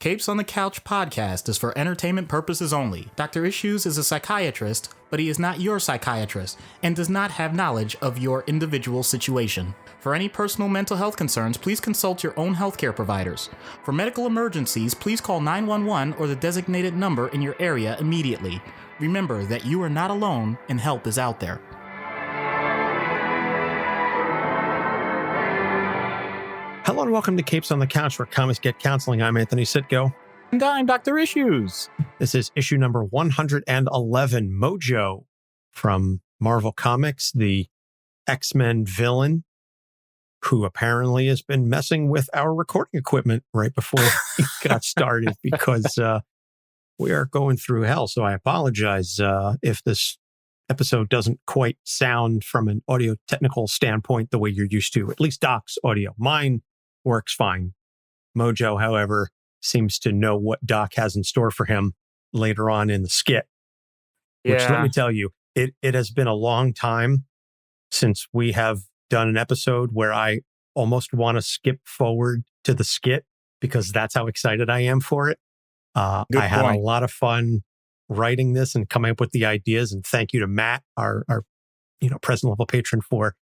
Capes on the Couch podcast is for entertainment purposes only. Dr. Issues is a psychiatrist, but he is not your psychiatrist and does not have knowledge of your individual situation. For any personal mental health concerns, please consult your own healthcare providers. For medical emergencies, please call 911 or the designated number in your area immediately. Remember that you are not alone and help is out there. Hello and welcome to Capes on the Couch, where comics get counseling. I'm Anthony Sitko. And I'm Dr. Issues. This is issue number 111, Mojo, from Marvel Comics, the X-Men villain, who apparently has been messing with our recording equipment right before we got started because we are going through hell. So I apologize if this episode doesn't quite sound from an audio technical standpoint the way you're used to, at least Doc's audio. Mine works fine. Mojo, however, seems to know what Doc has in store for him later on in the skit. Which, let me tell you, it has been a long time since we have done an episode where I almost want to skip forward to the skit because that's how excited I am for it. I had a lot of fun writing this and coming up with the ideas. And thank you to Matt, our present level patron, for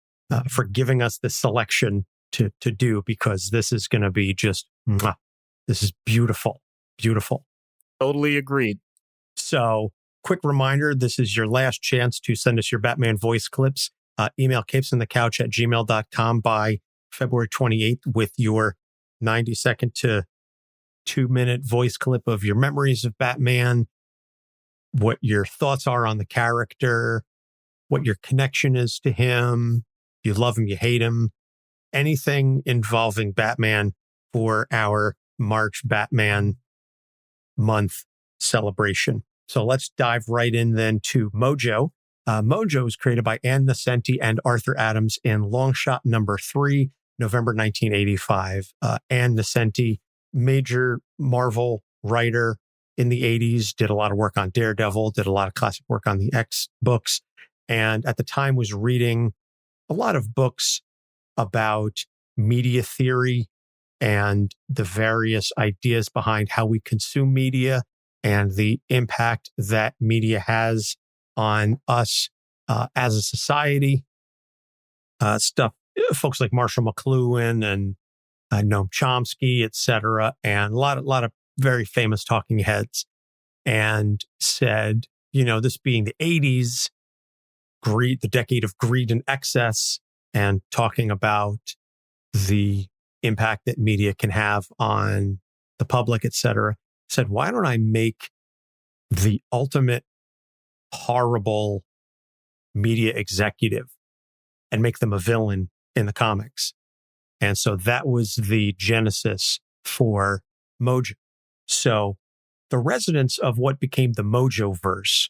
giving us this selection to do, because this is going to be just, this is beautiful, beautiful. Totally agreed. So quick reminder, this is your last chance to send us your Batman voice clips. Email capesonthecouch@gmail.com by February 28th with your 90-second to 2-minute voice clip of your memories of Batman, what your thoughts are on the character, what your connection is to him, you love him, you hate him, anything involving Batman for our March Batman month celebration. So let's dive right in then to Mojo. Mojo was created by Ann Nocenti and Arthur Adams in Longshot number 3, November 1985. Ann Nocenti, major Marvel writer in the 80s, did a lot of work on Daredevil, did a lot of classic work on the X books, and at the time was reading a lot of books about media theory and the various ideas behind how we consume media and the impact that media has on us as a society. Folks like Marshall McLuhan and Noam Chomsky, etc., and a lot of very famous talking heads, and said, this being the 80s, greed, the decade of greed and excess, and talking about the impact that media can have on the public, etc., said, why don't I make the ultimate horrible media executive and make them a villain in the comics? And so that was the genesis for Mojo. So the residents of what became the Mojoverse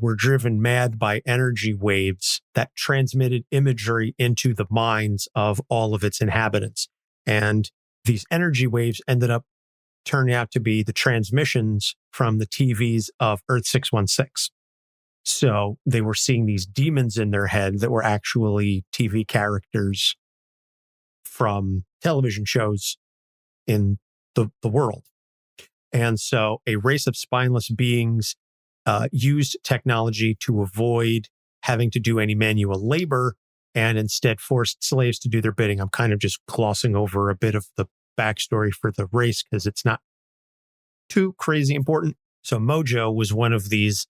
were driven mad by energy waves that transmitted imagery into the minds of all of its inhabitants. And these energy waves ended up turning out to be the transmissions from the TVs of Earth 616. So they were seeing these demons in their head that were actually TV characters from television shows in the world. And so a race of spineless beings used technology to avoid having to do any manual labor and instead forced slaves to do their bidding. I'm kind of just glossing over a bit of the backstory for the race because it's not too crazy important. So Mojo was one of these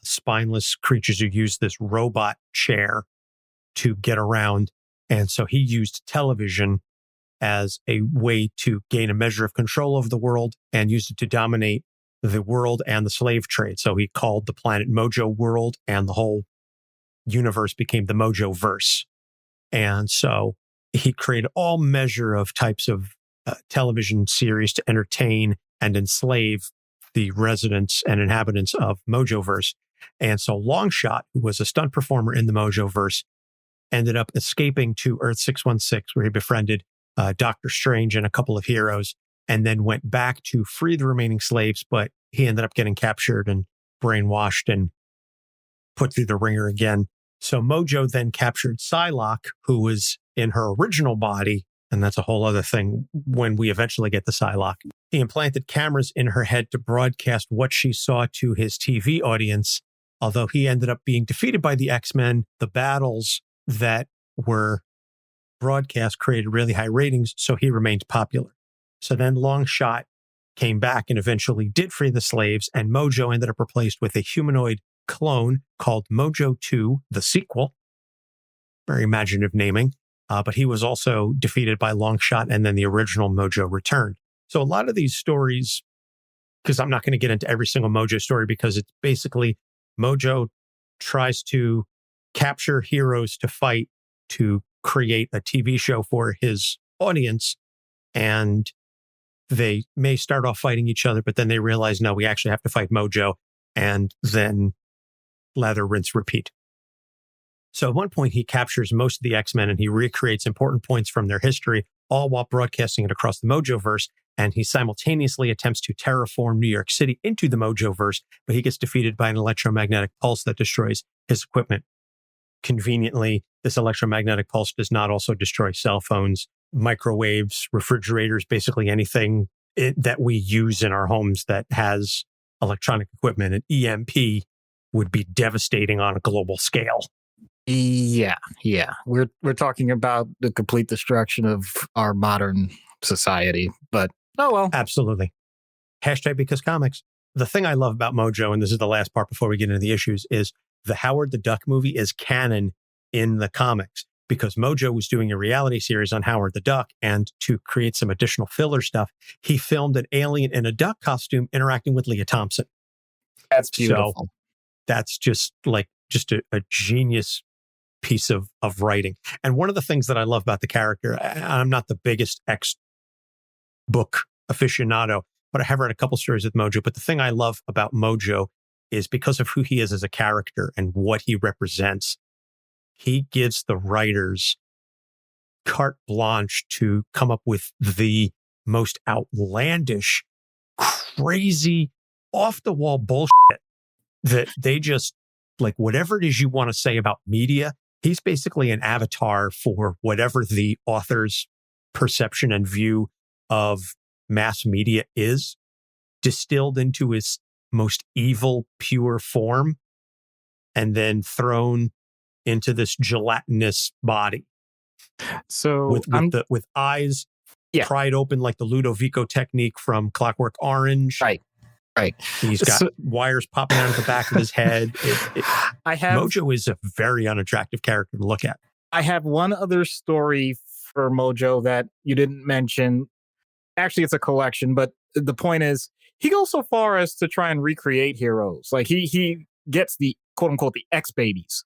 spineless creatures who used this robot chair to get around. And so he used television as a way to gain a measure of control over the world and used it to dominate the world and the slave trade. So he called the planet Mojo World, and the whole universe became the Mojoverse. And so he created all measure of types of television series to entertain and enslave the residents and inhabitants of Mojoverse. And so Longshot, who was a stunt performer in the Mojoverse, ended up escaping to Earth 616, where he befriended Doctor Strange and a couple of heroes, and then went back to free the remaining slaves, but he ended up getting captured and brainwashed and put through the ringer again. So Mojo then captured Psylocke, who was in her original body And that's a whole other thing when we eventually get to Psylocke. He implanted cameras in her head to broadcast what she saw to his TV audience. Although he ended up being defeated by the X-Men, the battles that were broadcast created really high ratings, so he remained popular. So then Longshot came back and eventually did free the slaves, and Mojo ended up replaced with a humanoid clone called Mojo 2, the sequel. Very imaginative naming. But he was also defeated by Longshot, and then the original Mojo returned. So a lot of these stories, because I'm not going to get into every single Mojo story, because it's basically Mojo tries to capture heroes to fight to create a TV show for his audience. And they may start off fighting each other, but then they realize, no, we actually have to fight Mojo. And then lather, rinse, repeat. So at one point, he captures most of the X-Men and he recreates important points from their history, all while broadcasting it across the Mojoverse. And he simultaneously attempts to terraform New York City into the Mojoverse, but he gets defeated by an electromagnetic pulse that destroys his equipment. Conveniently, this electromagnetic pulse does not also destroy cell phones, microwaves, refrigerators, basically anything that we use in our homes that has electronic equipment. An EMP would be devastating on a global scale. Yeah. We're talking about the complete destruction of our modern society, but oh well. Absolutely. Hashtag because comics. The thing I love about Mojo, and this is the last part before we get into the issues, is the Howard the Duck movie is canon in the comics because Mojo was doing a reality series on Howard the Duck, and to create some additional filler stuff, he filmed an alien in a duck costume interacting with Leah Thompson. That's beautiful. So that's just a genius piece of writing. And one of the things that I love about the character, I'm not the biggest X book aficionado, but I have read a couple stories with Mojo. But the thing I love about Mojo is because of who he is as a character and what he represents, he gives the writers carte blanche to come up with the most outlandish, crazy, off the wall bullshit that they just, like, whatever it is you want to say about media, he's basically an avatar for whatever the author's perception and view of mass media is, distilled into his most evil, pure form, and then thrown into this gelatinous body. So with eyes Yeah. pried open like the Ludovico technique from Clockwork Orange. Right. He's got wires popping out of the back of his head. Mojo is a very unattractive character to look at. I have one other story for Mojo that you didn't mention. Actually, it's a collection, but the point is, he goes so far as to try and recreate heroes. Like he gets the quote unquote the X babies.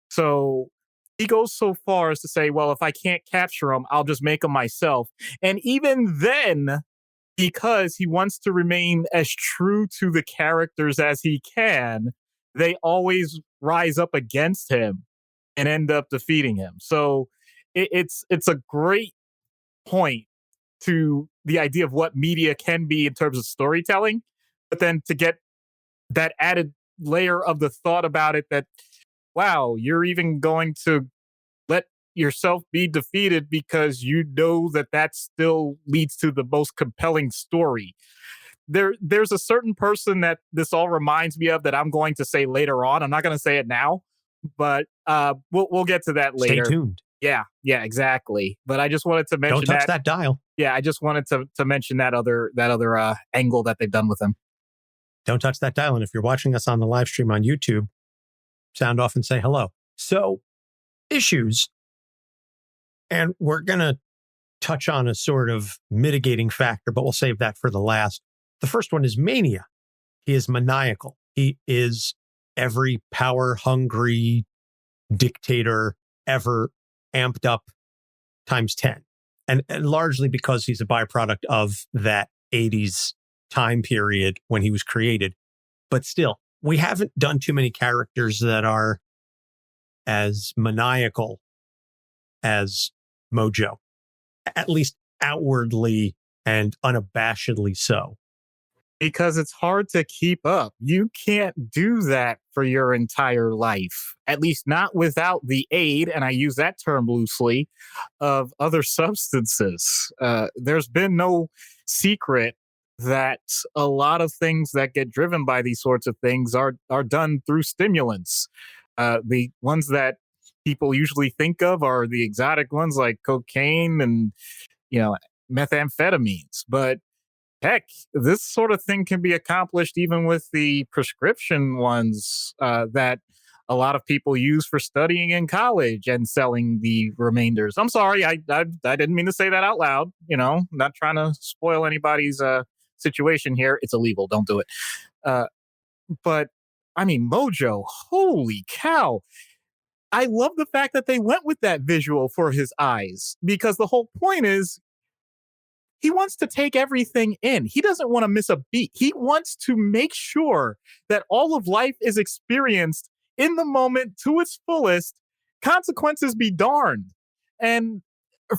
So he goes so far as to say, well, if I can't capture them, I'll just make them myself. And even then, because he wants to remain as true to the characters as he can, they always rise up against him and end up defeating him. So it's a great point to the idea of what media can be in terms of storytelling, but then to get that added layer of the thought about it that, wow, you're even going to let yourself be defeated because you know that still leads to the most compelling story. There's a certain person that this all reminds me of that I'm going to say later on. I'm not going to say it now, but we'll get to that later. Stay tuned. Yeah, exactly. But I just wanted to mention Don't touch that dial. Yeah, I just wanted to mention that other angle that they've done with him. Don't touch that dial. And if you're watching us on the live stream on YouTube, sound off and say hello. So, issues. And we're going to touch on a sort of mitigating factor, but we'll save that for the last. The first one is mania. He is maniacal. He is every power-hungry dictator ever amped up times 10. And largely because he's a byproduct of that 80s time period when he was created. But still, we haven't done too many characters that are as maniacal as Mojo, at least outwardly and unabashedly so. Because it's hard to keep up. You can't do that for your entire life, at least not without the aid, and I use that term loosely, of other substances. There's been no secret that a lot of things that get driven by these sorts of things are done through stimulants. The ones that people usually think of are the exotic ones like cocaine and, you know, methamphetamines. But heck, this sort of thing can be accomplished even with the prescription ones that a lot of people use for studying in college and selling the remainders. I'm sorry, I didn't mean to say that out loud. You know, not trying to spoil anybody's situation here. It's illegal. Don't do it. Uh, but I mean, Mojo, holy cow. I love the fact that they went with that visual for his eyes because the whole point is he wants to take everything in. He doesn't want to miss a beat. He wants to make sure that all of life is experienced in the moment to its fullest. Consequences be darned. And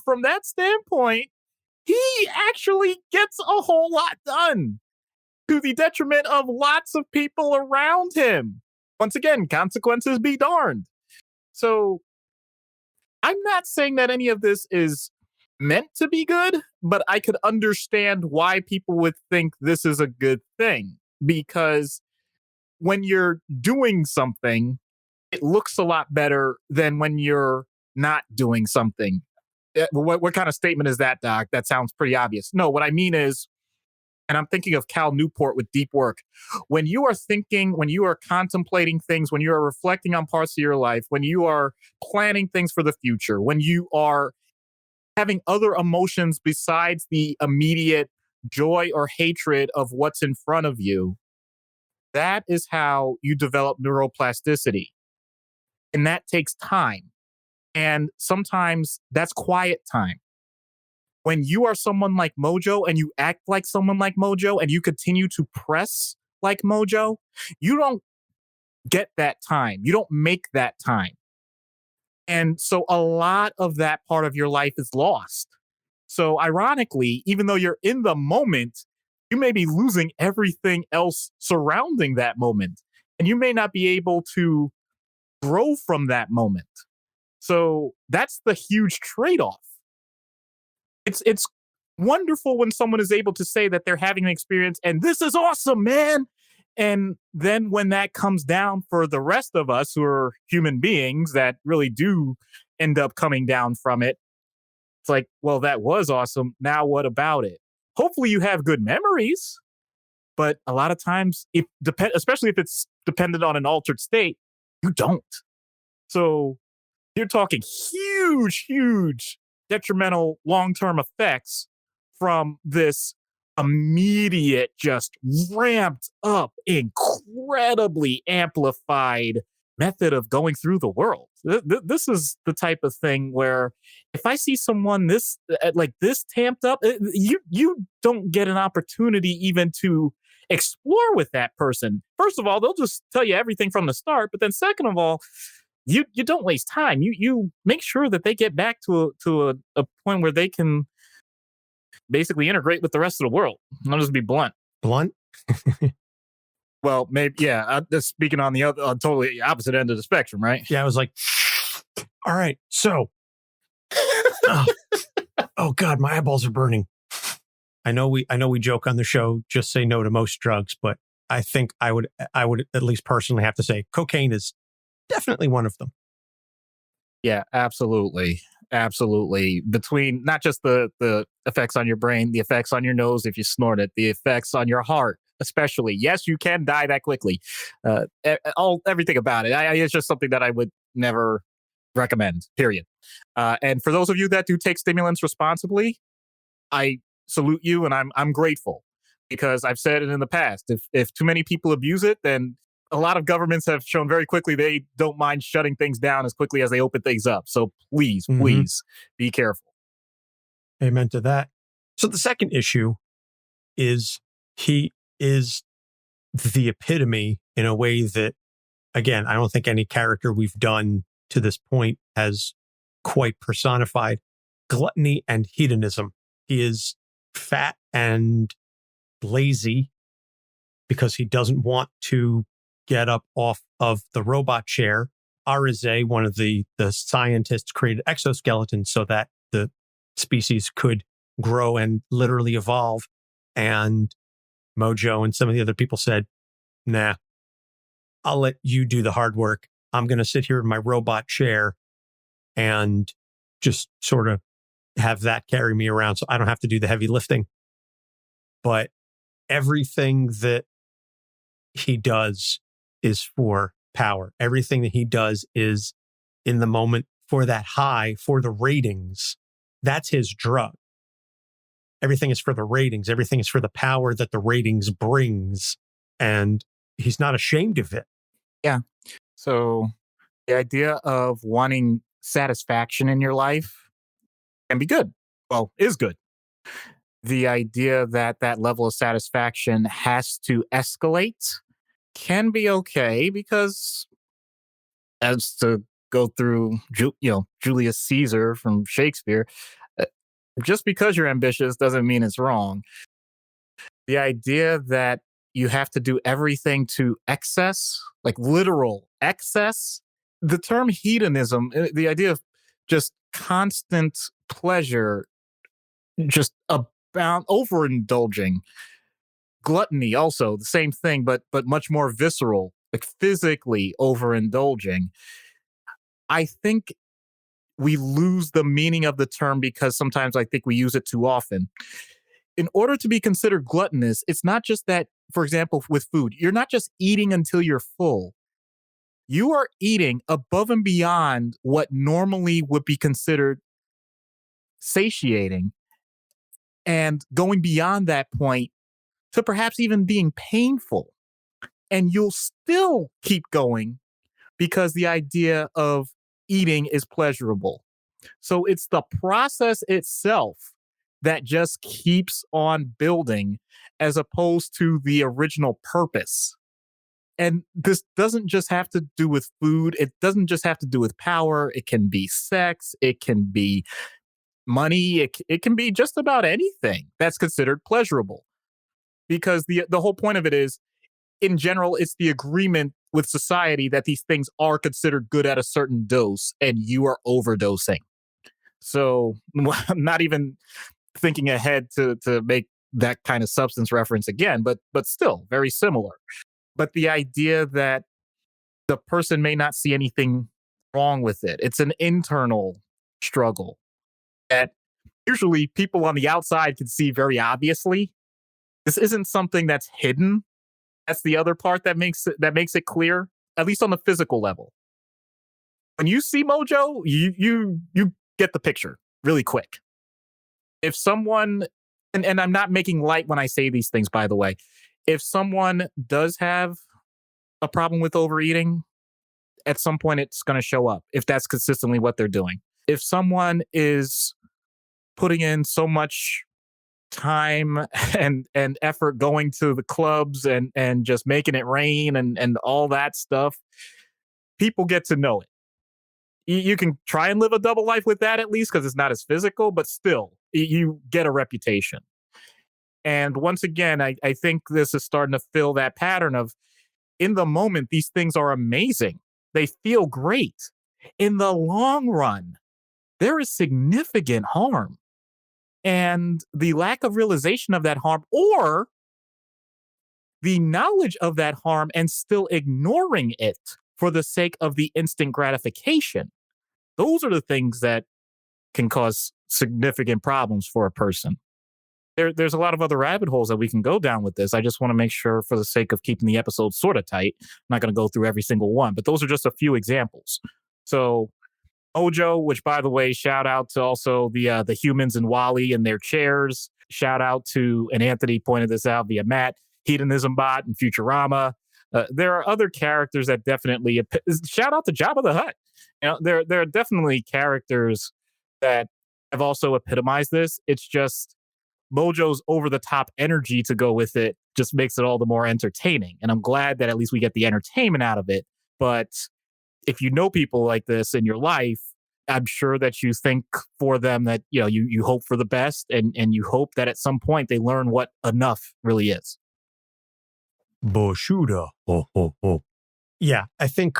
from that standpoint, he actually gets a whole lot done to the detriment of lots of people around him. Once again, consequences be darned. So I'm not saying that any of this is meant to be good, but I could understand why people would think this is a good thing. Because when you're doing something, it looks a lot better than when you're not doing something. What kind of statement is that, Doc? That sounds pretty obvious. No, what I mean is, and I'm thinking of Cal Newport with Deep Work. When you are thinking, when you are contemplating things, when you are reflecting on parts of your life, when you are planning things for the future, when you are having other emotions besides the immediate joy or hatred of what's in front of you, that is how you develop neuroplasticity. And that takes time. And sometimes that's quiet time. When you are someone like Mojo and you act like someone like Mojo and you continue to press like Mojo, you don't get that time. You don't make that time. And so a lot of that part of your life is lost. So ironically, even though you're in the moment, you may be losing everything else surrounding that moment. And you may not be able to grow from that moment. So that's the huge trade-off. It's wonderful when someone is able to say that they're having an experience and this is awesome, man. And then when that comes down for the rest of us who are human beings that really do end up coming down from it, it's like, well, that was awesome. Now what about it? Hopefully you have good memories, but a lot of times, especially if it's dependent on an altered state, you don't. So you're talking huge detrimental long-term effects from this immediate, just ramped up, incredibly amplified method of going through the world. This is the type of thing where if I see someone this like this tamped up, you don't get an opportunity even to explore with that person. First of all, they'll just tell you everything from the start, but then second of all, you don't waste time. You make sure that they get back to a point where they can basically integrate with the rest of the world. I'll just be blunt. Blunt? Well, maybe, yeah. Just speaking on the other, totally opposite end of the spectrum, right? Yeah, I was like, all right, so, oh God, my eyeballs are burning. I know we joke on the show, just say no to most drugs, but I think I would at least personally have to say cocaine is definitely one of them. Yeah, absolutely. Absolutely. Between not just the effects on your brain, the effects on your nose if you snort it, the effects on your heart, especially. Yes, you can die that quickly. Everything about it. It's just something that I would never recommend, period. And for those of you that do take stimulants responsibly, I salute you and I'm grateful because I've said it in the past. If too many people abuse it, then a lot of governments have shown very quickly they don't mind shutting things down as quickly as they open things up. So please be careful. Amen to that. So the second issue is he is the epitome in a way that, again, I don't think any character we've done to this point has quite personified gluttony and hedonism. He is fat and lazy because he doesn't want to get up off of the robot chair. Arize, one of the scientists, created exoskeletons so that the species could grow and literally evolve. And Mojo and some of the other people said, nah, I'll let you do the hard work. I'm going to sit here in my robot chair and just sort of have that carry me around so I don't have to do the heavy lifting. But everything that he does is for power. Everything that he does is in the moment for that high, for the ratings. That's his drug. Everything is for the ratings. Everything is for the power that the ratings brings. And he's not ashamed of it. Yeah. So the idea of wanting satisfaction in your life can be good. Well, is good. The idea that that level of satisfaction has to escalate can be okay, because as to go through, Julius Caesar from Shakespeare, uh, just because you're ambitious doesn't mean it's wrong. The idea that you have to do everything to excess, like literal excess, the term hedonism, the idea of just constant pleasure, just about overindulging. Gluttony, also the same thing, but much more visceral, like physically overindulging. I think we lose the meaning of the term because sometimes I think we use it too often. In order to be considered gluttonous, it's not just that, for example, with food, you're not just eating until you're full. You are eating above and beyond what normally would be considered satiating, and going beyond that point to perhaps even being painful. And you'll still keep going because the idea of eating is pleasurable. So it's the process itself that just keeps on building as opposed to the original purpose. And this doesn't just have to do with food. It doesn't just have to do with power. It can be sex. It can be money. It can be just about anything that's considered pleasurable. Because the whole point of it is, in general, it's the agreement with society that these things are considered good at a certain dose, and you are overdosing. So I'm not even thinking ahead to make that kind of substance reference again, but still very similar. But the idea that the person may not see anything wrong with it, it's an internal struggle that usually people on the outside can see very obviously. This isn't something that's hidden. That's the other part that makes it clear, at least on the physical level. When you see Mojo, you get the picture really quick. If someone, and I'm not making light when I say these things, by the way, if someone does have a problem with overeating, at some point it's going to show up if that's consistently what they're doing. If someone is putting in so much time and effort going to the clubs and just making it rain and all that stuff, people get to know it. You can try and live a double life with that, at least, because it's not as physical, but still, you get a reputation. And once again, I think this is starting to fill that pattern of, in the moment, these things are amazing. They feel great. In the long run, there is significant harm. And the lack of realization of that harm, or the knowledge of that harm and still ignoring it for the sake of the instant gratification, those are the things that can cause significant problems for a person. There's a lot of other rabbit holes that we can go down with this. I just want to make sure, for the sake of keeping the episode sort of tight, I'm not going to go through every single one, but those are just a few examples. So Mojo, which, by the way, shout out to also the humans in Wall-E and their chairs. Shout out to, and Anthony pointed this out via Matt, Hedonism Bot and Futurama. There are other characters that definitely, shout out to Jabba the Hutt. There are definitely characters that have also epitomized this. It's just Mojo's over the top energy to go with it just makes it all the more entertaining. And I'm glad that at least we get the entertainment out of it. But if you know people like this in your life, I'm sure that you think for them that, you hope for the best, and you hope that at some point they learn what enough really is. Boshuda. Ho, ho, ho. Yeah, I think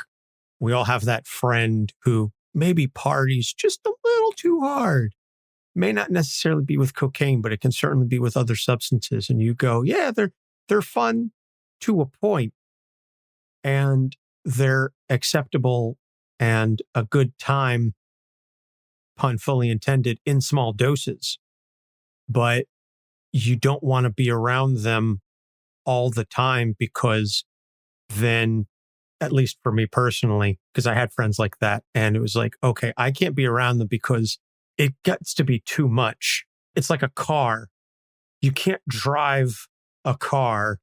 we all have that friend who maybe parties just a little too hard. May not necessarily be with cocaine, but it can certainly be with other substances. And you go, yeah, they're fun to a point, and they're acceptable and a good time, pun fully intended, in small doses. But you don't want to be around them all the time, because then, at least for me personally, because I had friends like that, and it was like, okay, I can't be around them because it gets to be too much. It's like a car. You can't drive a car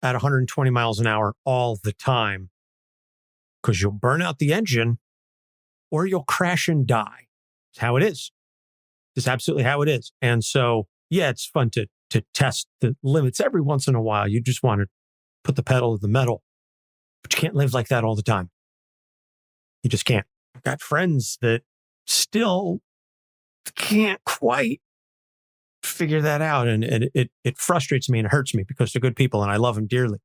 at 120 miles an hour all the time, because you'll burn out the engine or you'll crash and die. It's how it is. It's absolutely how it is. And so, yeah, it's fun to test the limits every once in a while. You just want to put the pedal to the metal, but you can't live like that all the time. You just can't. I've got friends that still can't quite figure that out. And it frustrates me and it hurts me, because they're good people and I love them dearly,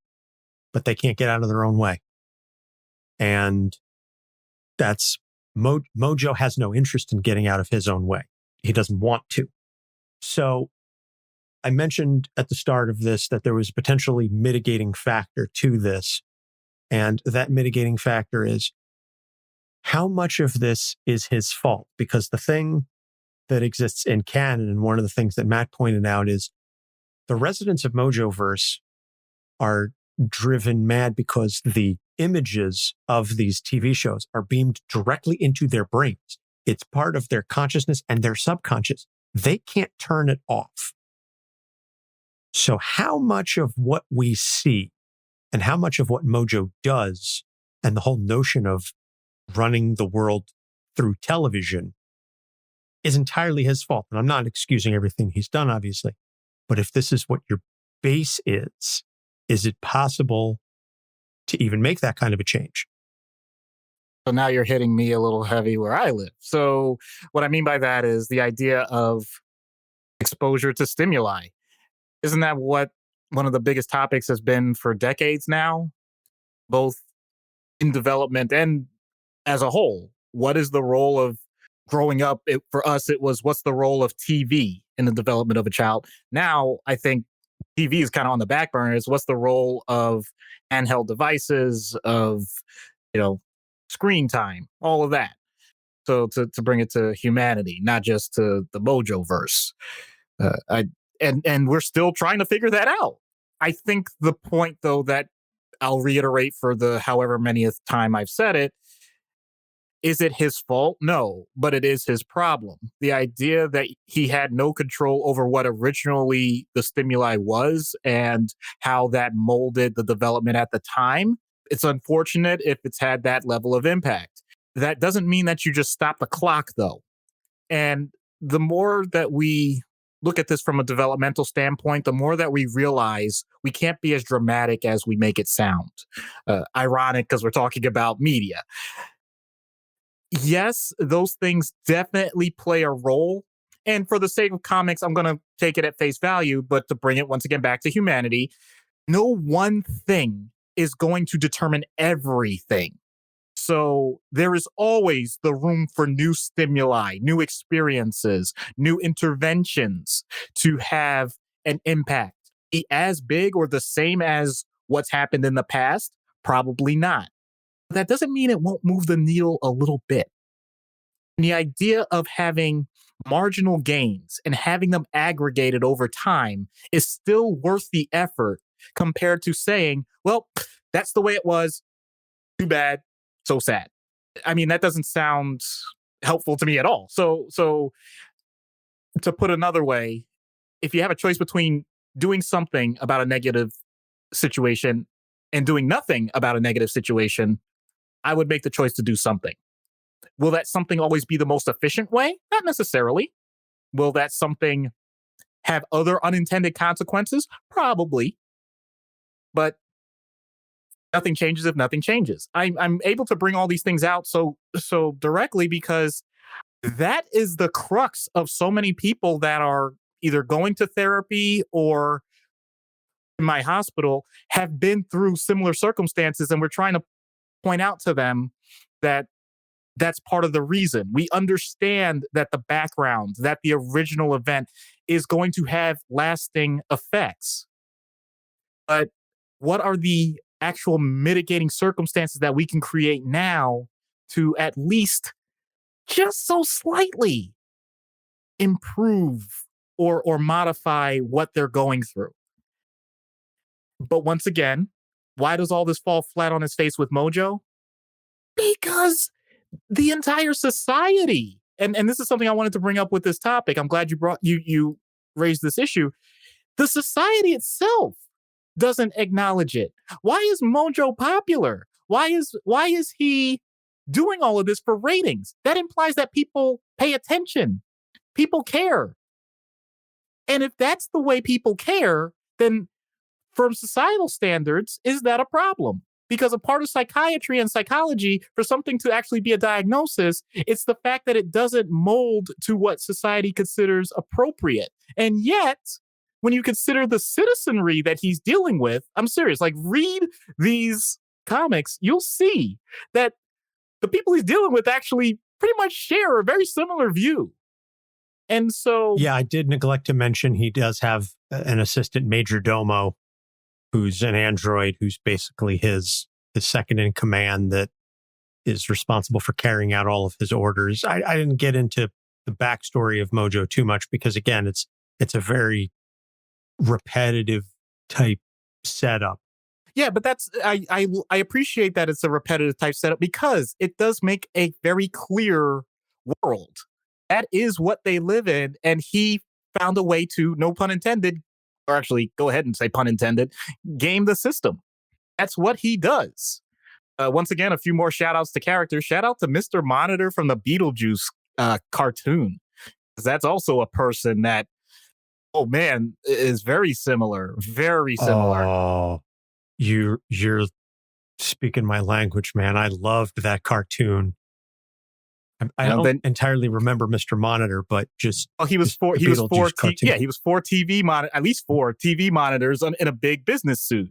but they can't get out of their own way. And that's Mojo has no interest in getting out of his own way. He doesn't want to. So I mentioned at the start of this that there was a potentially mitigating factor to this. And that mitigating factor is, how much of this is his fault? Because the thing that exists in canon, and one of the things that Matt pointed out, is the residents of Mojoverse are driven mad because the images of these TV shows are beamed directly into their brains. It's part of their consciousness and their subconscious. They can't turn it off. So how much of what we see and how much of what Mojo does, and the whole notion of running the world through television, is entirely his fault? And I'm not excusing everything he's done, obviously. But if this is what your base is it possible to even make that kind of a change? So now you're hitting me a little heavy where I live. So what I mean by that is the idea of exposure to stimuli. Isn't that what one of the biggest topics has been for decades now, both in development and as a whole? What is the role of growing up? For us, it was, what's the role of TV in the development of a child? Now, I think TV is kind of on the back burner. Is what's the role of handheld devices, of, screen time, all of that. So to bring it to humanity, not just to the Mojoverse. And we're still trying to figure that out. I think the point, though, that I'll reiterate for the however manyth time I've said it, is it his fault? No, but it is his problem. The idea that he had no control over what originally the stimuli was and how that molded the development at the time, it's unfortunate if it's had that level of impact. That doesn't mean that you just stop the clock, though. And the more that we look at this from a developmental standpoint, the more that we realize we can't be as dramatic as we make it sound. Ironic, because we're talking about media. Yes, those things definitely play a role. And for the sake of comics, I'm going to take it at face value, but to bring it once again back to humanity, no one thing is going to determine everything. So there is always the room for new stimuli, new experiences, new interventions to have an impact. Be as big or the same as what's happened in the past? Probably not. That doesn't mean it won't move the needle a little bit. And the idea of having marginal gains and having them aggregated over time is still worth the effort compared to saying, well, that's the way it was. Too bad. So sad. I mean, that doesn't sound helpful to me at all. So to put another way, if you have a choice between doing something about a negative situation and doing nothing about a negative situation, I would make the choice to do something. Will that something always be the most efficient way? Not necessarily. Will that something have other unintended consequences? Probably. But nothing changes if nothing changes. I'm able to bring all these things out so directly because that is the crux of so many people that are either going to therapy or in my hospital have been through similar circumstances, and we're trying to point out to them that that's part of the reason. We understand that the background, that the original event is going to have lasting effects. But what are the actual mitigating circumstances that we can create now to at least just so slightly improve or modify what they're going through? But once again, why does all this fall flat on its face with Mojo? Because the entire society, and this is something I wanted to bring up with this topic. I'm glad you raised this issue. The society itself doesn't acknowledge it. Why is Mojo popular? Why is he doing all of this for ratings? That implies that people pay attention. People care. And if that's the way people care, then from societal standards, is that a problem? Because a part of psychiatry and psychology, for something to actually be a diagnosis, it's the fact that it doesn't mold to what society considers appropriate. And yet, when you consider the citizenry that he's dealing with, I'm serious, like read these comics, you'll see that the people he's dealing with actually pretty much share a very similar view. And so... Yeah, I did neglect to mention he does have an assistant major domo who's an android, who's basically his second in command that is responsible for carrying out all of his orders. I didn't get into the backstory of Mojo too much because, again, it's a very repetitive type setup. Yeah, but that's I appreciate that it's a repetitive type setup because it does make a very clear world. That is what they live in, and he found a way to, no pun intended, or actually go ahead and say pun intended, game the system. That's what he does. Once again, a few more shout outs to characters. Shout out to Mr. Monitor from the Beetlejuice cartoon. Because that's also a person that, oh man, is very similar. Very similar. Oh, you're speaking my language, man. I loved that cartoon. I don't entirely remember Mr. Monitor, but just he was four TV monitor, at least 4 TV monitors in a big business suit.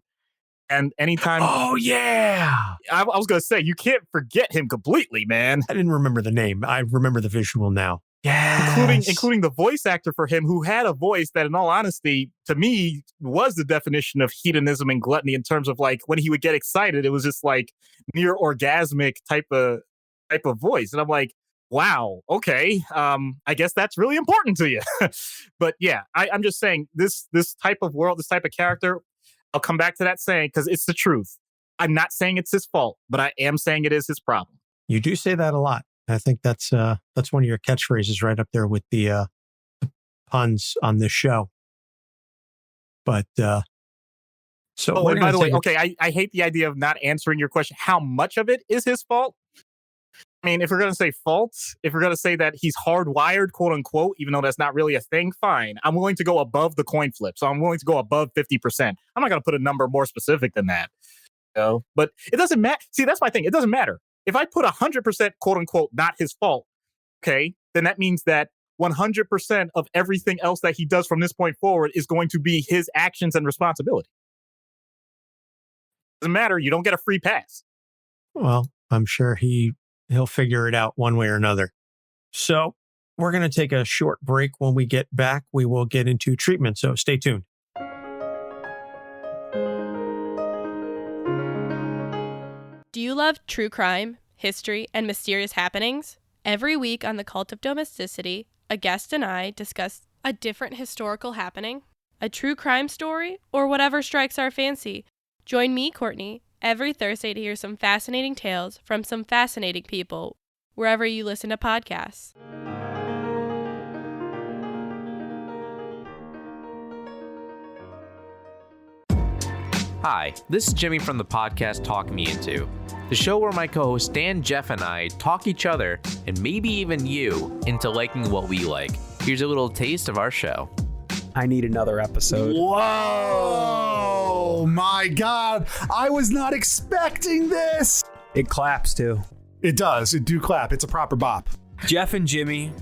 And anytime, oh yeah, I was gonna say you can't forget him completely, man. I didn't remember the name. I remember the visual now. Yeah, including the voice actor for him, who had a voice that, in all honesty, to me, was the definition of hedonism and gluttony in terms of like when he would get excited, it was just like near orgasmic type of voice, and I'm like, wow, okay, I guess that's really important to you. But yeah, I'm just saying this type of world, this type of character. I'll come back to that saying because it's the truth. I'm not saying it's his fault, but I am saying it is his problem. You do say that a lot. I think that's one of your catchphrases right up there with the puns on this show. But so and by the way, okay, I hate the idea of not answering your question. How much of it is his fault? I mean, if we're going to say faults, if we're going to say that he's hardwired, quote unquote, even though that's not really a thing, fine. I'm willing to go above the coin flip. So I'm willing to go above 50%. I'm not going to put a number more specific than that. You know? But it doesn't matter. See, that's my thing. It doesn't matter. If I put 100%, quote unquote, not his fault, okay, then that means that 100% of everything else that he does from this point forward is going to be his actions and responsibility. Doesn't matter. You don't get a free pass. Well, I'm sure he'll figure it out one way or another. So we're going to take a short break. When we get back, we will get into treatment. So stay tuned. Do you love true crime, history, and mysterious happenings? Every week on The Cult of Domesticity, a guest and I discuss a different historical happening, a true crime story, or whatever strikes our fancy. Join me, Courtney, every Thursday to hear some fascinating tales from some fascinating people, wherever you listen to podcasts. Hi, this is Jimmy from the podcast Talk Me Into, the show where my co-host Dan, Jeff, and I talk each other, and maybe even you, into liking what we like. Here's a little taste of our show. I need another episode. Whoa, my God. I was not expecting this. It claps too. It does. It do clap. It's a proper bop. Jeff and Jimmy,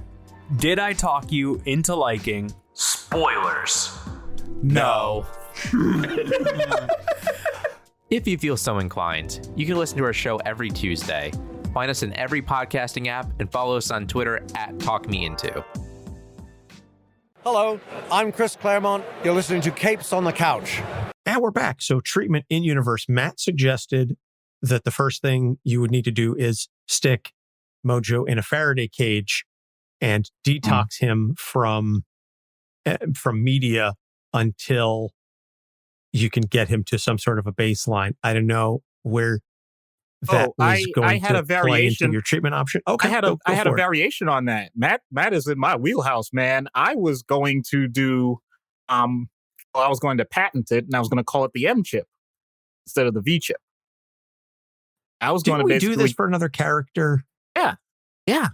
did I talk you into liking spoilers? No. If you feel so inclined, you can listen to our show every Tuesday. Find us in every podcasting app and follow us on Twitter at TalkMeInto. Hello, I'm Chris Claremont. You're listening to Capes on the Couch. And we're back. So treatment in universe. Matt suggested that the first thing you would need to do is stick Mojo in a Faraday cage and detox him from media until you can get him to some sort of a baseline. I don't know where that was going to play into your treatment option. Okay, I had a variation on that. Matt is in my wheelhouse, man. I was going to do, I was going to patent it, and I was going to call it the M chip instead of the V chip. I was going to basically do this for another character. Yeah,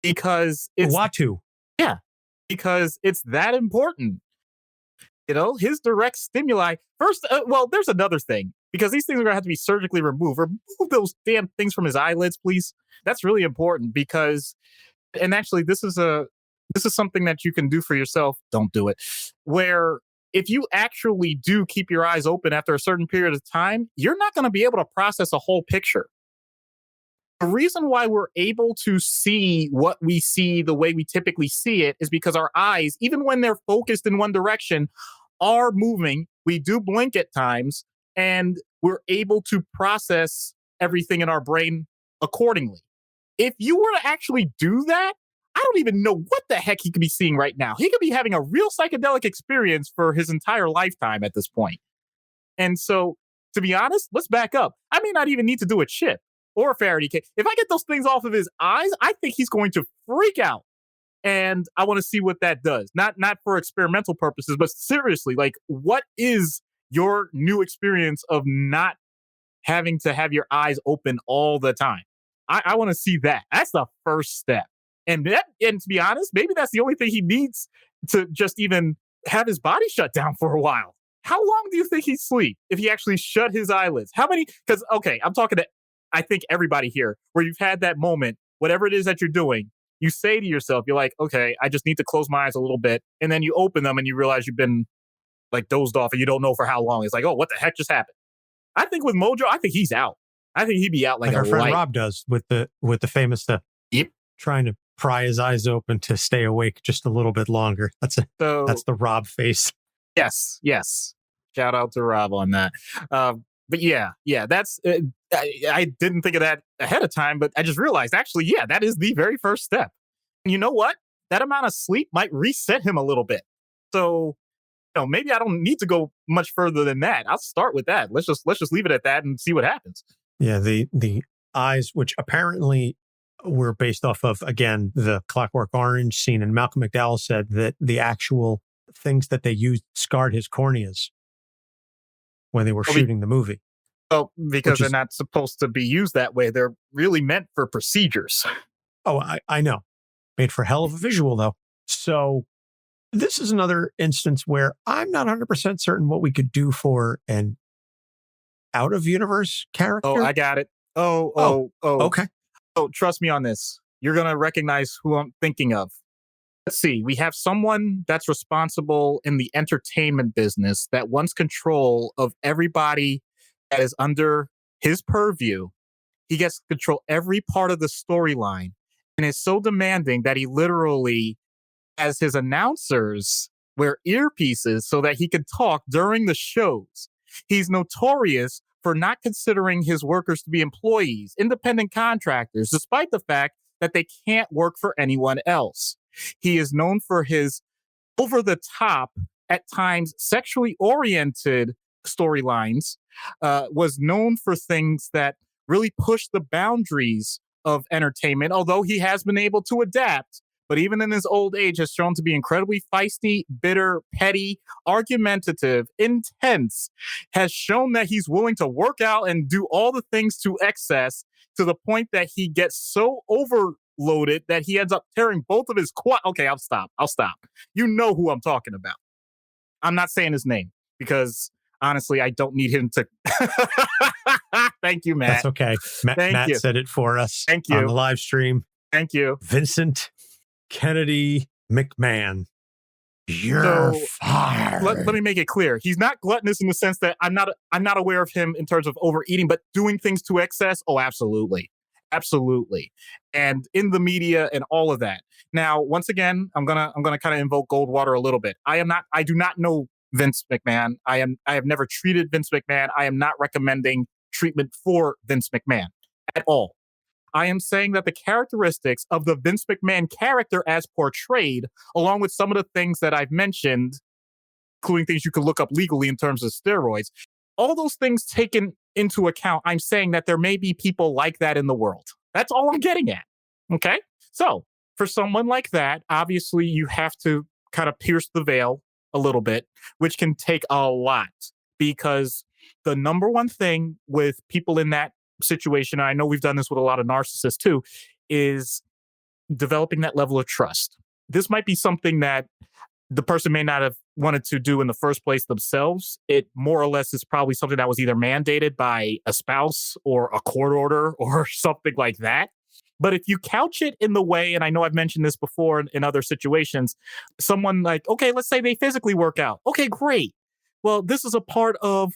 because it's Watu. Yeah, because it's that important. You know, his direct stimuli. First, well, there's another thing. Because these things are going to have to be surgically removed. Remove those damn things from his eyelids, please. That's really important because, and actually, this is something that you can do for yourself. Don't do it. Where if you actually do keep your eyes open after a certain period of time, you're not going to be able to process a whole picture. The reason why we're able to see what we see the way we typically see it is because our eyes, even when they're focused in one direction, are moving. We do blink at times. And we're able to process everything in our brain accordingly. If you were to actually do that, I don't even know what the heck he could be seeing right now. He could be having a real psychedelic experience for his entire lifetime at this point. And so, to be honest, let's back up. I may not even need to do a chip or a Faraday cage. If I get those things off of his eyes, I think he's going to freak out. And I want to see what that does. Not for experimental purposes, but seriously, like, what is your new experience of not having to have your eyes open all the time? I want to see that. That's the first step. And to be honest, maybe that's the only thing he needs to just even have his body shut down for a while. How long do you think he'd sleep if he actually shut his eyelids? How many? Because, okay, I'm talking to, I think, everybody here where you've had that moment, whatever it is that you're doing, you say to yourself, you're like, okay, I just need to close my eyes a little bit. And then you open them and you realize you've been like dozed off and you don't know for how long. It's like, oh, what the heck just happened? I think with Mojo, I think he's out. I think he'd be out like our friend light. Rob does with the famous trying to pry his eyes open to stay awake just a little bit longer. That's the Rob face. Yes. Shout out to Rob on that. But yeah, that's I didn't think of that ahead of time, but I just realized actually, yeah, that is the very first step. And you know what? That amount of sleep might reset him a little bit. So, maybe I don't need to go much further than that. I'll start with that. Let's just leave it at that and see what happens. Yeah, the eyes, which apparently were based off of, again, the Clockwork Orange scene. And Malcolm McDowell said that the actual things that they used scarred his corneas when they were shooting the movie. Oh, because they're not supposed to be used that way. They're really meant for procedures. Oh, I know. Made for hell of a visual, though. So this is another instance where I'm not 100% certain what we could do for an out-of-universe character. Oh, I got it. Oh. Okay. Oh, trust me on this. You're going to recognize who I'm thinking of. Let's see. We have someone that's responsible in the entertainment business that wants control of everybody that is under his purview. He gets to control every part of the storyline and is so demanding that he literally, as his announcers, wear earpieces so that he can talk during the shows. He's notorious for not considering his workers to be employees, independent contractors, despite the fact that they can't work for anyone else. He is known for his over-the-top, at times sexually oriented storylines, was known for things that really push the boundaries of entertainment, although he has been able to adapt. But even in his old age, has shown to be incredibly feisty, bitter, petty, argumentative, intense, has shown that he's willing to work out and do all the things to excess to the point that he gets so overloaded that he ends up tearing both of his quad. Okay, I'll stop. You know who I'm talking about. I'm not saying his name because honestly, I don't need him to. Thank you, Matt. That's okay. Matt you. said it for us. Thank you. On the live stream. Thank you. Vincent Kennedy McMahon. You're So, fired. let me make it clear. He's not gluttonous in the sense that I'm not aware of him in terms of overeating, but doing things to excess. Oh, absolutely. Absolutely. And in the media and all of that. Now, once again, I'm gonna kind of invoke Goldwater a little bit. I do not know Vince McMahon. I have never treated Vince McMahon. I am not recommending treatment for Vince McMahon at all. I am saying that the characteristics of the Vince McMahon character as portrayed, along with some of the things that I've mentioned, including things you could look up legally in terms of steroids, all those things taken into account, I'm saying that there may be people like that in the world. That's all I'm getting at. Okay? So, for someone like that, obviously you have to kind of pierce the veil a little bit, which can take a lot, because the number one thing with people in that situation, and I know we've done this with a lot of narcissists too, is developing that level of trust. This might be something that the person may not have wanted to do in the first place themselves. It more or less is probably something that was either mandated by a spouse or a court order or something like that. But if you couch it in the way, and I know I've mentioned this before in other situations, someone like, okay, let's say they physically work out. Okay, great. Well, this is a part of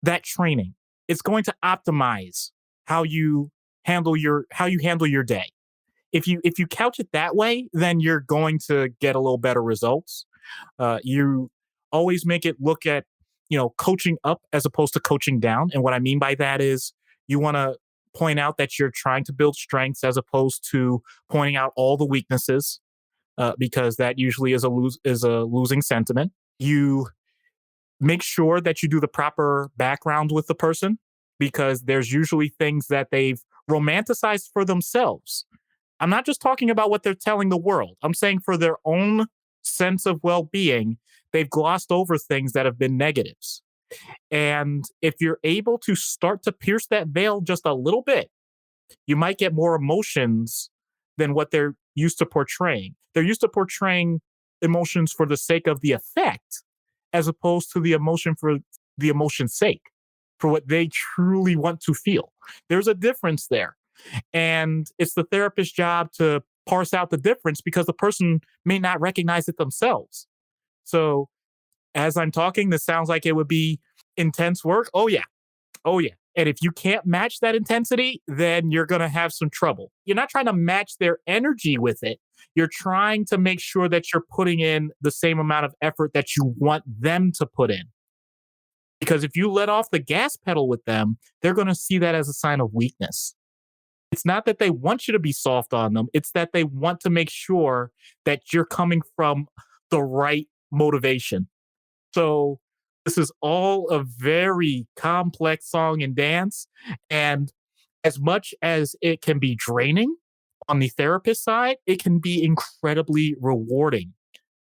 that training. It's going to optimize how you handle your day. If you couch it that way, then you're going to get a little better results. You always make it look at, coaching up as opposed to coaching down. And what I mean by that is you want to point out that you're trying to build strengths as opposed to pointing out all the weaknesses, because that usually is a losing sentiment. You make sure that you do the proper background with the person, because there's usually things that they've romanticized for themselves. I'm not just talking about what they're telling the world. I'm saying for their own sense of well-being, they've glossed over things that have been negatives. And if you're able to start to pierce that veil just a little bit, you might get more emotions than what they're used to portraying. They're used to portraying emotions for the sake of the effect, as opposed to the emotion for the emotion's sake, for what they truly want to feel. There's a difference there. And it's the therapist's job to parse out the difference, because the person may not recognize it themselves. So as I'm talking, this sounds like it would be intense work. Oh, yeah. Oh, yeah. And if you can't match that intensity, then you're going to have some trouble. You're not trying to match their energy with it. You're trying to make sure that you're putting in the same amount of effort that you want them to put in. Because if you let off the gas pedal with them, they're going to see that as a sign of weakness. It's not that they want you to be soft on them. It's that they want to make sure that you're coming from the right motivation. So this is all a very complex song and dance. And as much as it can be draining on the therapist side, it can be incredibly rewarding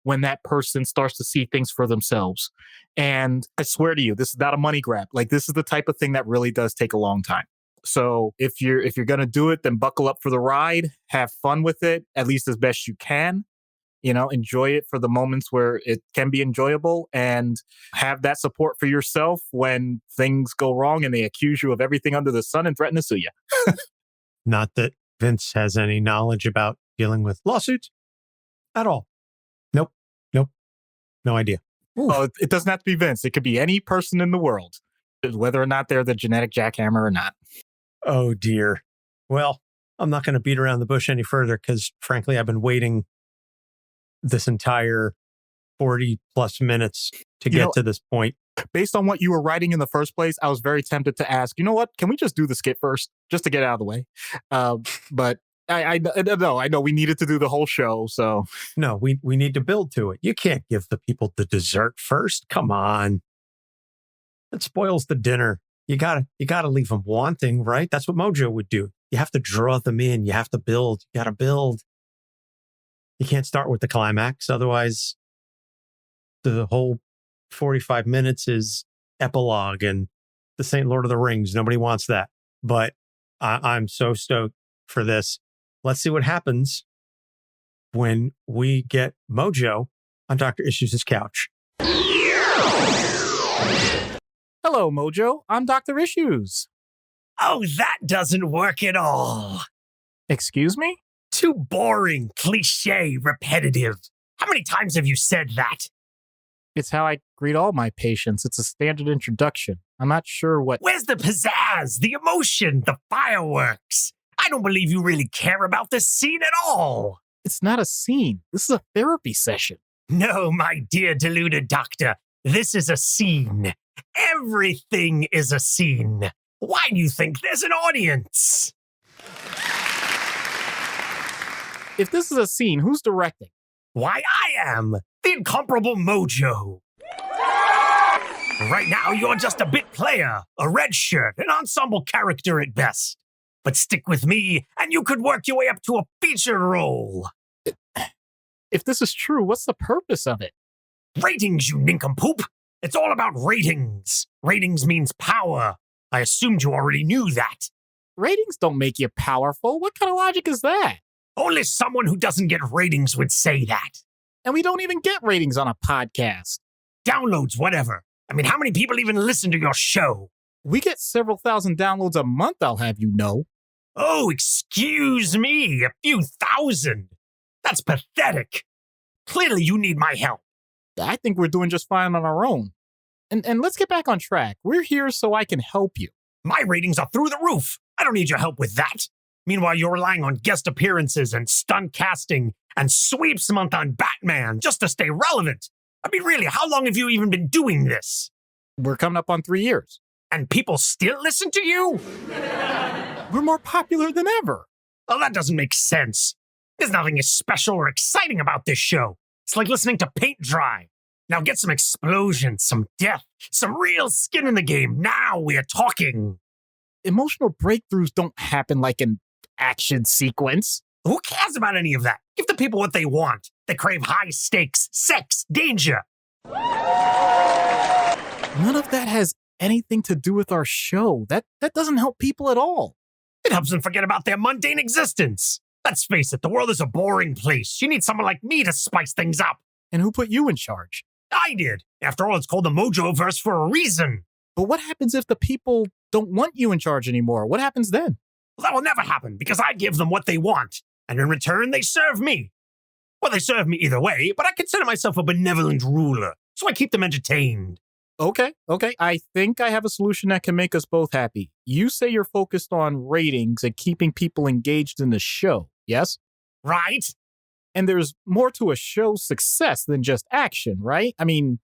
when that person starts to see things for themselves. And I swear to you, this is not a money grab. Like, this is the type of thing that really does take a long time. So if you're going to do it, then buckle up for the ride, have fun with it, at least as best you can. Enjoy it for the moments where it can be enjoyable, and have that support for yourself when things go wrong and they accuse you of everything under the sun and threaten to sue you. Not that Vince has any knowledge about dealing with lawsuits at all. Nope. No idea. Well, it doesn't have to be Vince. It could be any person in the world, whether or not they're the genetic jackhammer or not. Oh, dear. Well, I'm not going to beat around the bush any further, because frankly, I've been waiting this entire 40 plus minutes to get to this point. Based on what you were writing in the first place, I was very tempted to ask, you know what, can we just do the skit first, just to get out of the way? But I know we needed to do the whole show. So no, we need to build to it. You can't give the people the dessert first. Come on. It spoils the dinner. You gotta leave them wanting, right? That's what Mojo would do. You have to draw them in. You have to build. You gotta build. You can't start with the climax. Otherwise, the whole 45 minutes is epilogue and the Saint Lord of the Rings. Nobody wants that. But I'm so stoked for this. Let's see what happens when we get Mojo on Dr. Issues' couch. Hello, Mojo. I'm Dr. Issues. Oh, that doesn't work at all. Excuse me? Too boring, cliche, repetitive. How many times have you said that? It's how I greet all my patients. It's a standard introduction. I'm not sure what... Where's the pizzazz, the emotion, the fireworks? I don't believe you really care about this scene at all. It's not a scene. This is a therapy session. No, my dear deluded doctor. This is a scene. Everything is a scene. Why do you think there's an audience? If this is a scene, who's directing? Why, I am, the incomparable Mojo. Right now, you're just a bit player, a red shirt, an ensemble character at best. But stick with me, and you could work your way up to a featured role. If this is true, what's the purpose of it? Ratings, you nincompoop. It's all about ratings. Ratings means power. I assumed you already knew that. Ratings don't make you powerful. What kind of logic is that? Only someone who doesn't get ratings would say that. And we don't even get ratings on a podcast. Downloads, whatever. I mean, how many people even listen to your show? We get several thousand downloads a month, I'll have you know. Oh, excuse me, a few thousand. That's pathetic. Clearly you need my help. I think we're doing just fine on our own. And let's get back on track. We're here so I can help you. My ratings are through the roof. I don't need your help with that. Meanwhile, you're relying on guest appearances and stunt casting and sweeps month on Batman just to stay relevant. I mean, really, how long have you even been doing this? We're coming up on 3 years. And people still listen to you? We're more popular than ever. Well, that doesn't make sense. There's nothing special or exciting about this show. It's like listening to paint dry. Now get some explosions, some death, some real skin in the game. Now we're talking. Emotional breakthroughs don't happen like an action sequence. Who cares about any of that? Give the people what they want. They crave high stakes, sex, danger. None of that has anything to do with our show. That doesn't help people at all. It helps them forget about their mundane existence. Let's face it, the world is a boring place. You need someone like me to spice things up. And who put you in charge? I did. After all, it's called the Mojoverse for a reason. But what happens if the people don't want you in charge anymore? What happens then? Well, that will never happen because I give them what they want. And in return, they serve me. Well, they serve me either way, but I consider myself a benevolent ruler. So I keep them entertained. Okay. I think I have a solution that can make us both happy. You say you're focused on ratings and keeping people engaged in the show, yes? Right. And there's more to a show's success than just action, right? I mean,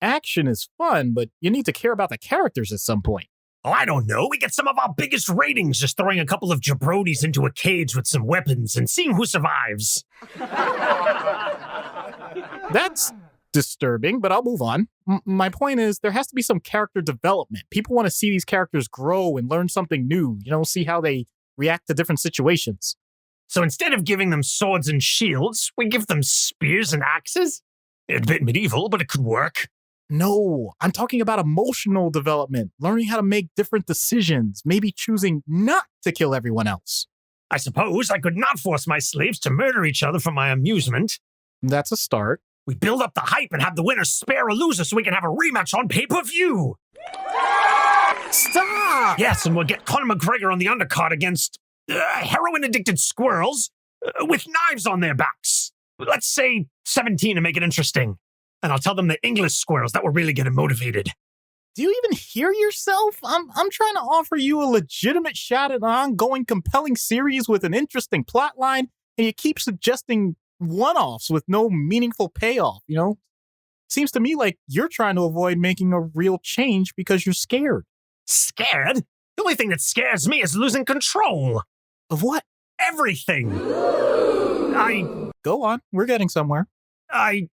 action is fun, but you need to care about the characters at some point. Oh, I don't know. We get some of our biggest ratings just throwing a couple of jabronis into a cage with some weapons and seeing who survives. That's disturbing, but I'll move on. My point is, there has to be some character development. People want to see these characters grow and learn something new, see how they react to different situations. So instead of giving them swords and shields, we give them spears and axes? A bit medieval, but it could work. No, I'm talking about emotional development, learning how to make different decisions, maybe choosing not to kill everyone else. I suppose I could not force my slaves to murder each other for my amusement. That's a start. We build up the hype and have the winner spare a loser so we can have a rematch on pay-per-view. Stop! Yes, and we'll get Conor McGregor on the undercard against heroin-addicted squirrels with knives on their backs. Let's say 17 to make it interesting. And I'll tell them the English squirrels. That will really get them motivated. Do you even hear yourself? I'm trying to offer you a legitimate shot at an ongoing, compelling series with an interesting plot line, and you keep suggesting one-offs with no meaningful payoff, Seems to me like you're trying to avoid making a real change because you're scared. Scared? The only thing that scares me is losing control. Of what? Everything. Go on. We're getting somewhere. I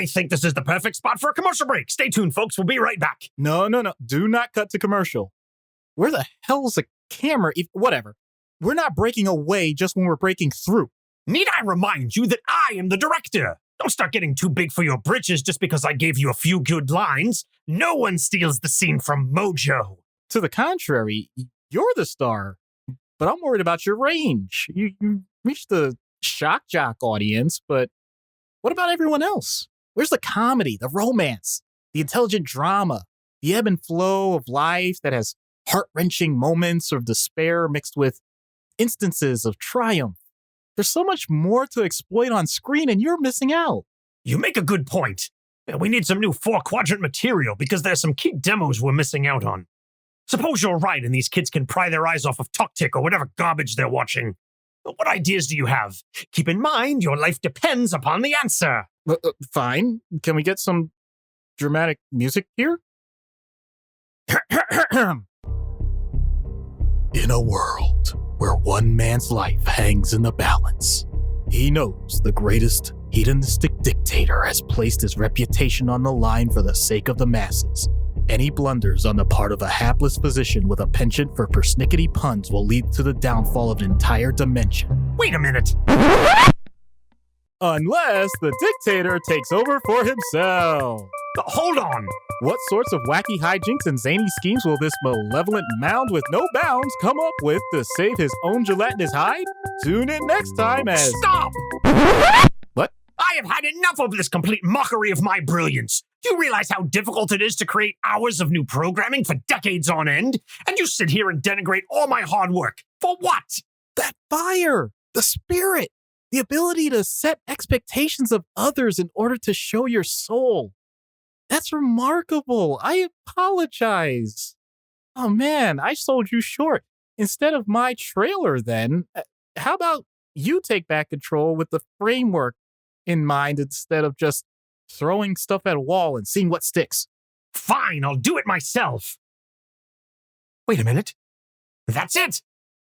think this is the perfect spot for a commercial break. Stay tuned, folks. We'll be right back. No. Do not cut to commercial. Where the hell's the camera? Whatever. We're not breaking away just when we're breaking through. Need I remind you that I am the director? Don't start getting too big for your britches just because I gave you a few good lines. No one steals the scene from Mojo. To the contrary, you're the star. But I'm worried about your range. You reached the shock jock audience, but what about everyone else? Where's the comedy, the romance, the intelligent drama, the ebb and flow of life that has heart-wrenching moments of despair mixed with instances of triumph? There's so much more to exploit on screen, and you're missing out. You make a good point. We need some new 4-quadrant material because there's some key demos we're missing out on. Suppose you're right and these kids can pry their eyes off of Toktik or whatever garbage they're watching. What ideas do you have? Keep in mind, your life depends upon the answer. Fine. Can we get some dramatic music here? In a world where one man's life hangs in the balance, he knows the greatest hedonistic dictator has placed his reputation on the line for the sake of the masses. Any blunders on the part of a hapless physician with a penchant for persnickety puns will lead to the downfall of an entire dimension. Wait a minute! Unless the dictator takes over for himself. Hold on! What sorts of wacky hijinks and zany schemes will this malevolent mound with no bounds come up with to save his own gelatinous hide? Tune in next time as... Stop! What? I have had enough of this complete mockery of my brilliance. Do you realize how difficult it is to create hours of new programming for decades on end? And you sit here and denigrate all my hard work. For what? That fire! The spirit! The ability to set expectations of others in order to show your soul. That's remarkable. I apologize. Oh man, I sold you short. Instead of my trailer then, how about you take back control with the framework in mind instead of just throwing stuff at a wall and seeing what sticks? Fine, I'll do it myself. Wait a minute. That's it.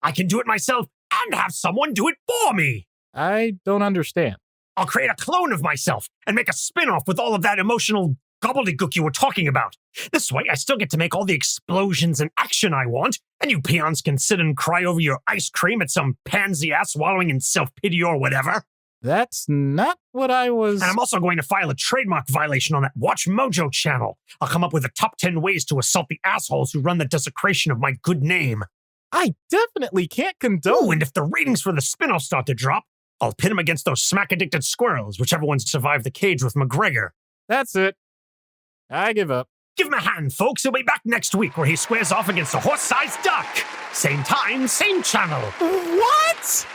I can do it myself and have someone do it for me. I don't understand. I'll create a clone of myself and make a spin-off with all of that emotional gobbledygook you were talking about. This way, I still get to make all the explosions and action I want, and you peons can sit and cry over your ice cream at some pansy ass wallowing in self-pity or whatever. That's not what I was... And I'm also going to file a trademark violation on that Watch Mojo channel. I'll come up with the top 10 ways to assault the assholes who run the desecration of my good name. I definitely can't condone... Oh, and if the ratings for the spin-off start to drop, I'll pin them against those smack-addicted squirrels, whichever ones survive the cage with McGregor. That's it. I give up. Give him a hand, folks. He'll be back next week where he squares off against a horse-sized duck. Same time, same channel. What?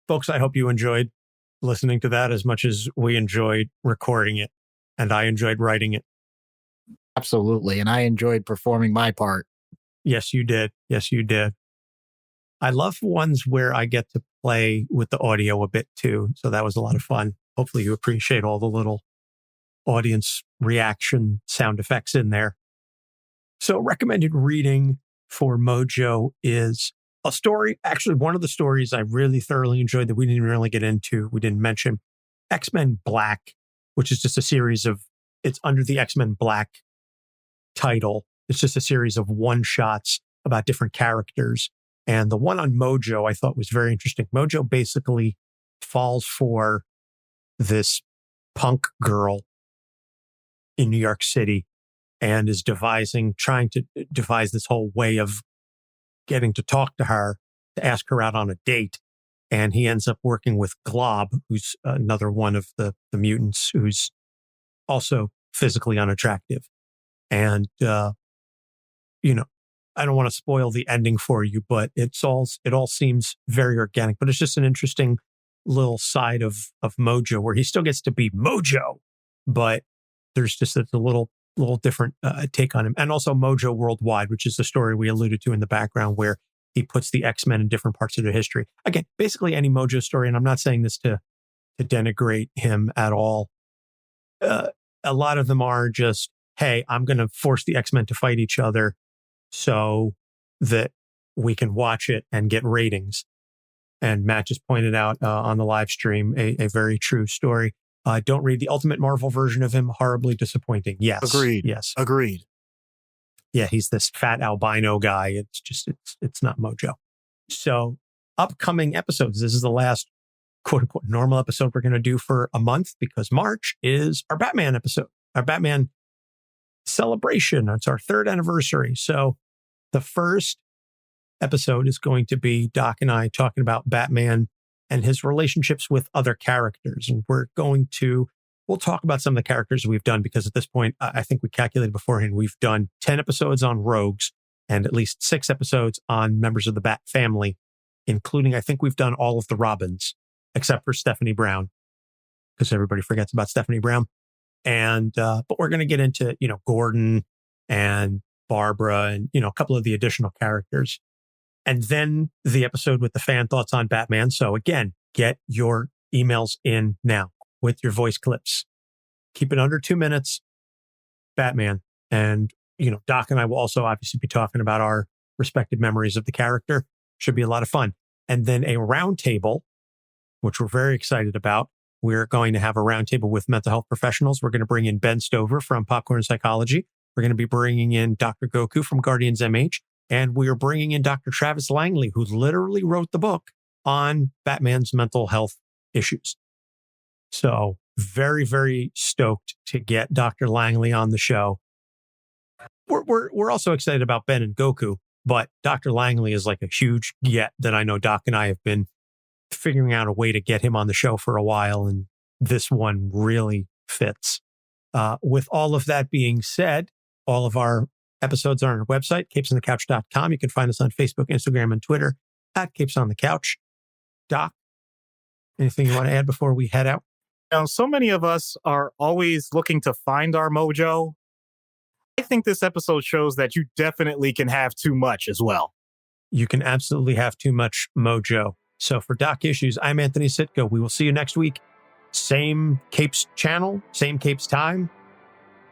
Folks, I hope you enjoyed listening to that as much as we enjoyed recording it, and I enjoyed writing it. Absolutely. And I enjoyed performing my part. Yes, you did. Yes, you did. I love ones where I get to play with the audio a bit too. So that was a lot of fun. Hopefully you appreciate all the little audience reaction sound effects in there. So recommended reading for Mojo is a story. Actually, one of the stories I really thoroughly enjoyed that we didn't really get into, we didn't mention, X-Men Black, which is just a series of, it's under the X-Men Black title. It's just a series of one-shots about different characters. And the one on Mojo I thought was very interesting. Mojo basically falls for this punk girl in New York City and is trying to devise this whole way of getting to talk to her, to ask her out on a date. And he ends up working with Glob, who's another one of the mutants who's also physically unattractive. And, I don't want to spoil the ending for you, but it all seems very organic, but it's just an interesting little side of Mojo where he still gets to be Mojo, but there's just a little different take on him. And also Mojo Worldwide, which is the story we alluded to in the background where he puts the X-Men in different parts of their history. Again, basically any Mojo story. And I'm not saying this to denigrate him at all. A lot of them are just, hey, I'm going to force the X-Men to fight each other so that we can watch it and get ratings. And Matt just pointed out on the live stream a very true story. Don't read the Ultimate Marvel version of him. Horribly disappointing. Yes. Agreed. Yes. Agreed. Yeah, he's this fat albino guy. It's just, it's not Mojo. So upcoming episodes, this is the last quote unquote normal episode we're going to do for a month because March is our Batman episode, our Batman celebration. It's our 3rd anniversary. So the first episode is going to be Doc and I talking about Batman and his relationships with other characters. And we're going to we'll talk about some of the characters we've done because at this point, I think we calculated beforehand, we've done 10 episodes on rogues and at least 6 episodes on members of the Bat family, including, I think we've done all of the Robins, except for Stephanie Brown, because everybody forgets about Stephanie Brown. And, but we're going to get into, Gordon and Barbara and, a couple of the additional characters. And then the episode with the fan thoughts on Batman. So again, get your emails in now with your voice clips. Keep it under 2 minutes. Batman. And, Doc and I will also obviously be talking about our respective memories of the character. Should be a lot of fun. And then a roundtable, which we're very excited about. We're going to have a roundtable with mental health professionals. We're going to bring in Ben Stover from Popcorn Psychology. We're going to be bringing in Dr. Goku from Guardians MH. And we are bringing in Dr. Travis Langley, who literally wrote the book on Batman's mental health issues. So very, very stoked to get Dr. Langley on the show. We're also excited about Ben and Goku, but Dr. Langley is like a huge get that I know Doc and I have been figuring out a way to get him on the show for a while, and this one really fits. With all of that being said, all of our episodes are on our website, capesonthecouch.com. You can find us on Facebook, Instagram, and Twitter at Capes on the Couch. Doc, anything you want to add before we head out? So many of us are always looking to find our mojo. I think this episode shows that you definitely can have too much as well. You can absolutely have too much mojo. So for Doc Issues, I'm Anthony Sitko. We will see you next week. Same Capes channel, same Capes time.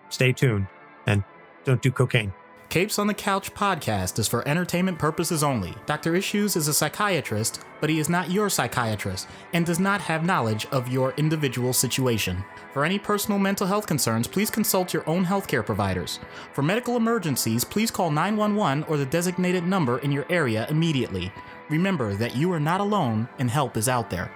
Stay tuned and don't do cocaine. Capes on the Couch podcast is for entertainment purposes only. Dr. Issues is a psychiatrist, but he is not your psychiatrist and does not have knowledge of your individual situation. For any personal mental health concerns, please consult your own healthcare providers. For medical emergencies, please call 911 or the designated number in your area immediately. Remember that you are not alone and help is out there.